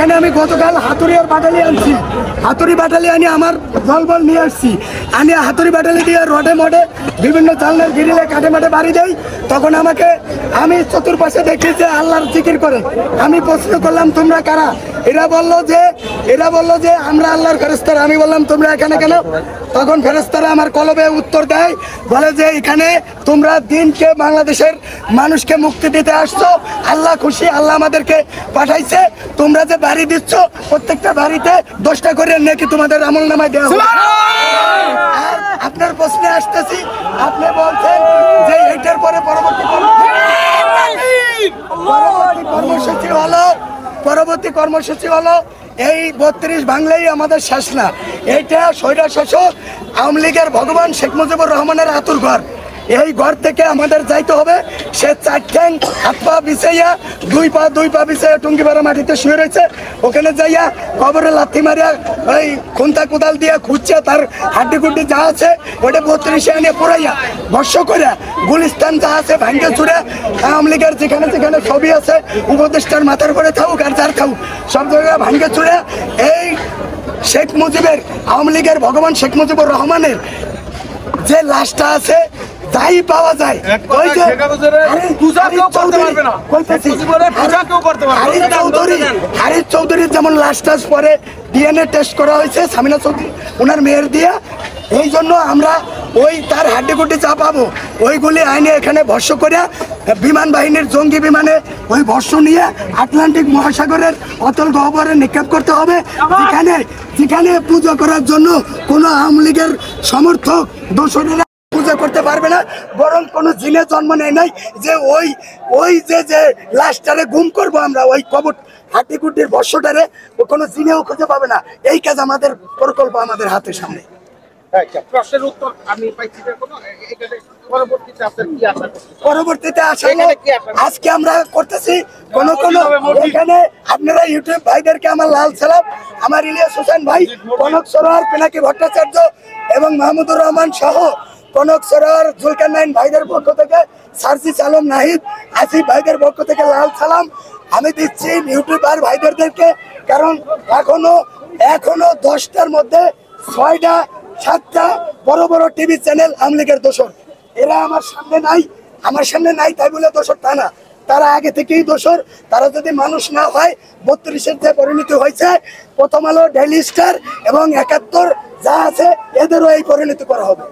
এখানে আমি গতকাল হাতুড়ি আর বাটালি আনছি, হাতুড়ি বাটালি আনি আমার জলবল নিয়ে আসছি, আমি হাতুড়ি বাটালি দিয়ে রডে মডে বিভিন্ন জানলার গিরিলে কাটে মাঠে বাড়ি দেই। তখন আমি চতুর্পাশে দেখি যে আল্লাহর জিকির করে। আমি প্রশ্ন করলাম তোমরা কারা? এরা বললো যে আমরা আল্লাহর ফেরেশতারা। আমি বললাম তোমরা এখানে কেন? তখন ফেরেশতারা আমার কলবে উত্তর দেয়, বলে যে এখানে তোমরা দিনকে বাংলাদেশের মানুষকে মুক্তি দিতে আসছো, আল্লাহ খুশি, আল্লাহ আমাদেরকে পাঠাইছে। তোমরা যে বাড়ি দিচ্ছ প্রত্যেকটা বাড়িতে 10টা করে নাকি তোমাদের আমল নামায় দেওয়া হবে। আপনার প্রশ্নে আসতেছি, আপনি বলছেন যে এইটার পরে পরবর্তী কর্মসূচি হলো এই 32 ভাঙলেই আমাদের শেষ না। এইটা স্বৈরা শাসক আওয়ামী লীগের ভগবান শেখ মুজিবুর রহমানের আতুর ঘর। এই ঘর থেকে আমাদের যাইতে হবে। সে 4 ঠ্যাং হাত পা বিছাইয়া দুই পা বিছাইয়া টুঙ্গিপাড়া মাটিতে শুয়ে রয়েছে। ওখানে যাইয়া কবরে লাথি মারিয়া ওই খুন্তা কোদাল দিয়ে খুঁজছে, তার হাড্ডি গুড্ডি যা আছে ওটা 32 এনে পুরাইয়া বর্ষ করে গুলিস্তান যা আছে ভাঙ্গে চুড়ে আওয়ামী লীগের যেখানে যেখানে ছবি আছে উপদেষ্টার মাথার করে থাকুক আর যার থাকুক সব জায়গায় ভাঙ্গে চুড়ে এই শেখ মুজিবের আওয়ামী লীগের ভগবান শেখ মুজিবুর রহমানের যে লাশটা আছে যাই পাওয়া যায় হারিস চৌধুরীর যেমন লাশ টাশ পরে ডিএনএ টেস্ট করা হয়েছে সামিনা চৌধুরী ওনার মেয়ের দিয়ে। এই জন্য আমরা ওই তার হাড্ডিগুড্ডি যা পাবো ওইগুলি আইনে এখানে ভর্ষ করে বিমান বাহিনীর জঙ্গি বিমানে ওই ভর্ষ নিয়ে আটলান্টিক মহাসাগরের অতল গহ্বরে নিক্ষেপ করতে হবে, যেখানে পূজা করার জন্য কোনো আওয়ামী লীগের সমর্থক দোসরেরা পূজা করতে পারবে না। বরং কোনো জিনে জন্ম নেয় নাই যে ওই যে লাশটারে গুম করবো আমরা, ওই কবর হাড্ডিগুড্ডির বর্ষটারে কোনো জিনেও খুঁজে পাবে না। এই কাজ আমাদের প্রকল্প আমাদের হাতের সামনে। প্রশ্নের উত্তর আমি পাইছি, পরবর্তীতে আজকে আমরা করতেছি কোন এখানে আপনারা ইউটিউব ভাইদেরকে আমার লাল সালাম, আমার ইলিয়াস হোসেন ভাই, কনক সরোয়ার, পিনাকি ভট্টাচার্য এবং মাহমুদুর রহমান সহ কনক সরোয়ার, জুলকারনাইন ভাইদের পক্ষ থেকে, সার্জিস আলম নাহিদ, আসিফ ভাইদের পক্ষ থেকে লাল সালাম আমি দিচ্ছি ইউটিউবার ভাইদেরকে। কারণ এখনো 10টার মধ্যে 6টা 7টা বড় বড় টিভি চ্যানেল আওয়ামী লীগের দোষর। এরা আমার সামনে নাই তাই বলে দোষর তা না, তারা আগে থেকেই দোষর। তারা যদি মানুষ না হয় 32-এর যে পরিণতি হয়েছে, প্রথম আলো, ডেইলি স্টার এবং 71 যা আছে এদেরও এই পরিণতি করা হবে।